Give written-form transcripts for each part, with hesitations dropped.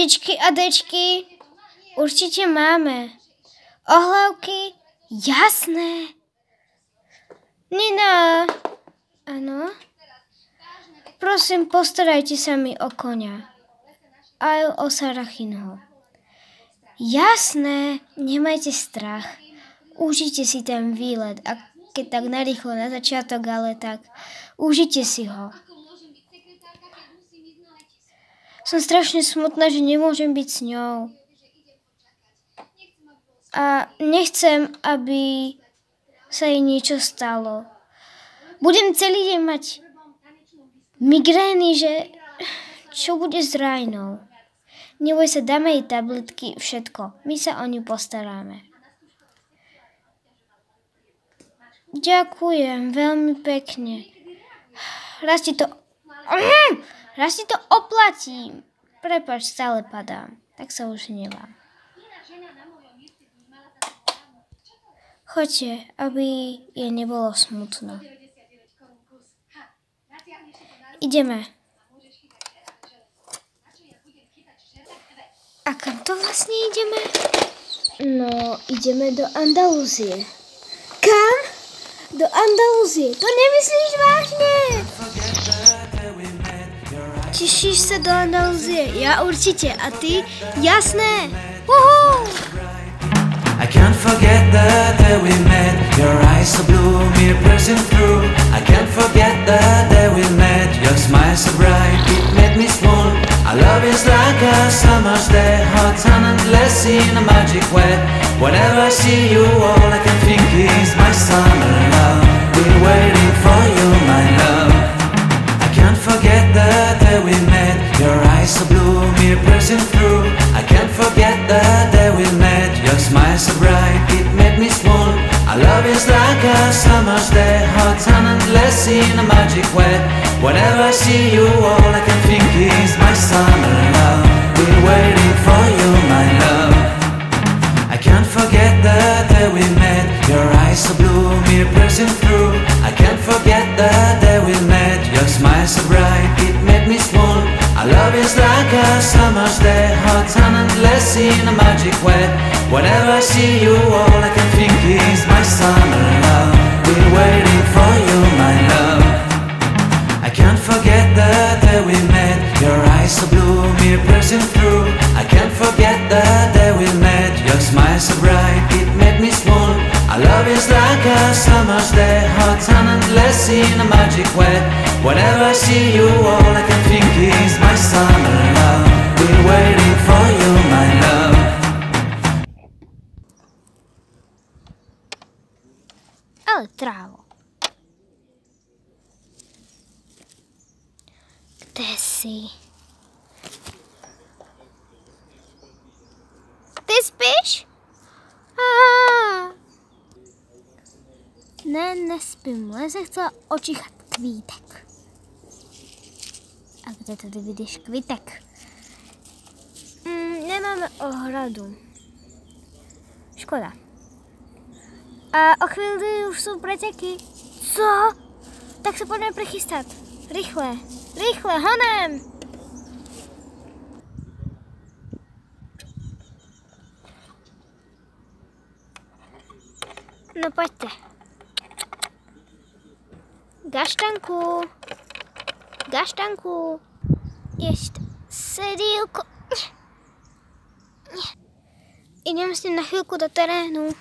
Partičky a dečky určite máme. Ohlávky? Jasné. Nina. Áno. Prosím, postarajte sa mi o koňa. Aj o Sarachinho. Jasné, nemajte strach. Užite si ten výlet. A keď tak narýchlo na začiatok, ale tak užite si ho. Som strašne smutná, že nemôžem byť s ňou. A nechcem, aby sa jej niečo stalo. Budem celý deň mať migrény, že čo bude s Rajnou. Neboj sa, dáme jej tabletky, všetko. My sa o ňu postaráme. Ďakujem, veľmi pekne. Raz ti to oplatím. Prepáč, stále padám. Tak sa už nevám. Choďte, aby jej nebolo smutno. Ideme. A kam to vlastne ideme? No, ideme do Andalúzie. Kam? Do Andalúzie. To nemyslíš vážne? Tešíš sa do Andalúzie? Ja určite. A ty? Jasné. Uhú! I can't forget the day we met. Your eyes so blue, me pressing through. I can't forget the day we met. Your smile so bright, it made me swoon. Our love is like a summer's day, hot and endless in a magic way. Whenever I see you, all I can think is my summer love. Been waiting for you, my love. I can't forget the day we met. Your eyes so blue, me pressing through. I can't forget the day we met. Your smile so bright, it made me swoon. Our love is like a summer's day, hot and endless in a magic way. Whenever I see you, all I can think is my summer love. Been waiting for you, my love. I can't forget the day we met. Your eyes so blue, me pressing through. I can't forget the day we met. Your smile so bright, it made me swoon. Our love is like a summer's day, hot and endless in a magic way. Whenever I see you, all I can think is my summer love. Been waiting for you, my love. I can't forget the day we met. Your eyes so blue, me pressing through. I can't forget the day we met. Your smile so bright, it made me swoon. Our love is like a summer's day, hot and endless in a magic way. Whenever I see you, all I can think is my summer love. Been waiting for you, my love. Ale trávo. Kde si? Ty spíš? Ne, nespím, len som chcela očichať kvítek. A kde tady vidíš kvítek? Nemáme ohradu. Škoda. A o chvíli už sú preteky. Co? Tak sa poďme prichystať. Rýchle, rýchle, honem! No poďte. Gaštanku. Gaštanku. Ešte sedílko. Idem s ním na chvíľku do terénu.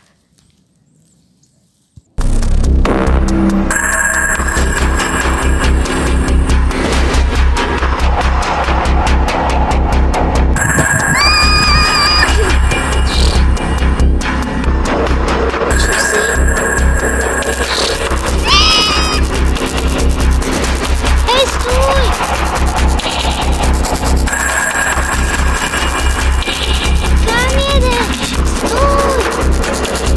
Kam jedeš? Stůj!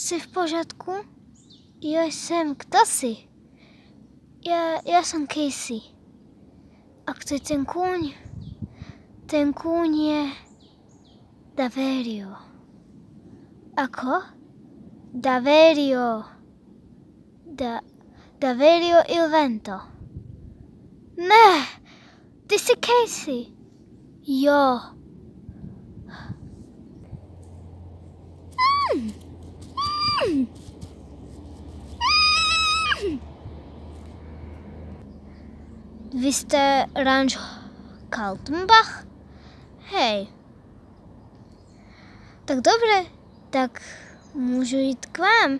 Jsi v pořádku? Jo, jsem. Kdo jsi? Já jsem Casey. A kdo je ten kůň? Ten kůň je Daverio. Ako? Daverio. Daverio il Vento. Ne, ty jsi Casey. Jo. Vy jste Ranch Kaltenbach? Hej. Tak dobré, tak můžu jít k vám.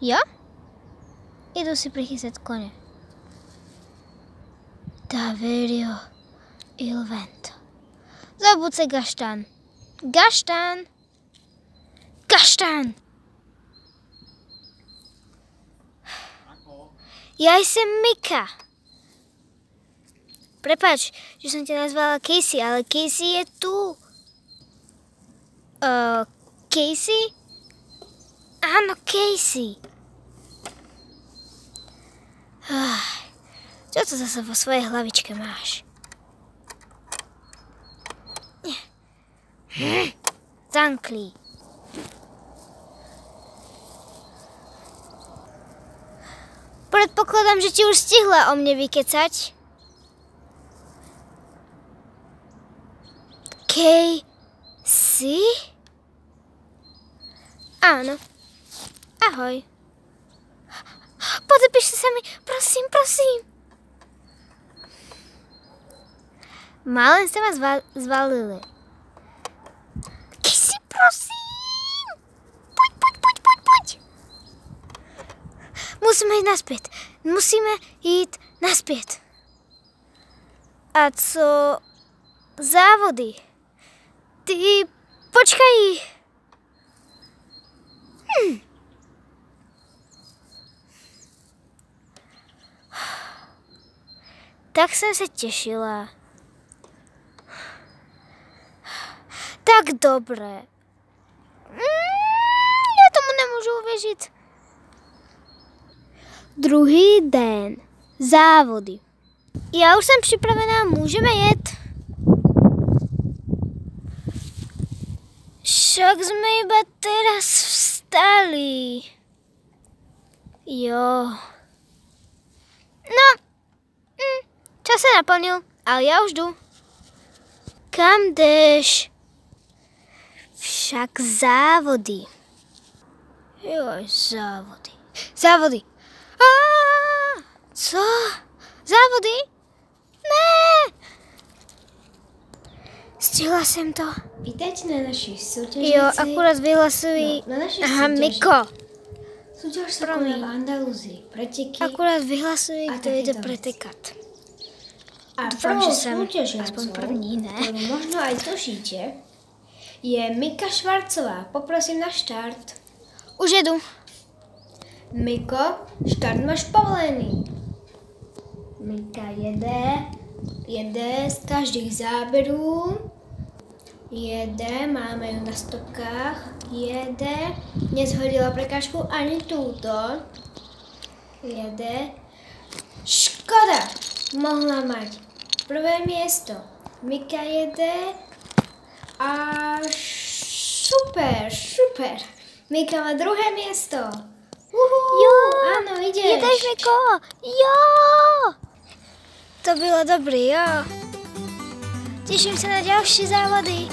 Jo? Jdu si přichystat koně. Daverio il Vento. Zabud se Gaštan. Gaštan! Gaštan! Já jsem Mika. Prepač, že jsem tě nazvala Casey, ale Casey je tu. Casey? Áno, Casey. Čo to zase vo svojej hlavičke máš? Zankli. Predpokladám, že ti už stihla o mne vykecať. Casey? Áno. Ahoj. Podepíš sa mi, prosím, prosím. Málem ste ma zvalili. Casey, prosím. Poď. Musíme ísť naspäť. Musíme ísť naspäť. A co závody? Ty, počkaj. Tak jsem se těšila. Tak dobré. Já tomu nemůžu uvěřit. Druhý den. Závody. Já už jsem připravená, můžeme jet. Však jsme iba teraz vstali. Jo. No. Čas se naplnil, ale já už jdu. Kam jdeš? Však závody. Joj, závody. Závody. Co? Závody? Ne! Stihla jsem to. Vítajte na naší soutěži. Jo, akurát vyhlasují. No, na naší Aha, soutěži. Miko. Súťaž sa koná v Andalúzii. Preteky. Akurát vyhlasují, A kdo jde takéto pretekat. A Dúfam, prvou že jsem súťažiacou, aspoň první, ne? ktorú možno aj tušíte, je Mika Švarcová. Poprosím na štart. Už jedu. Miko, štart máš povolený. Mika jede z každých záberů. Jede, máme ju na stopkách. Jede, nezhodila prekážku ani túto. Jede. Škoda, mohla mať prvé miesto. Mika jede a super. Mika má druhé miesto. Jo, áno, ideš. Jedeš, Miko. Jo. To bylo dobrý, jo. Těším se na další závody.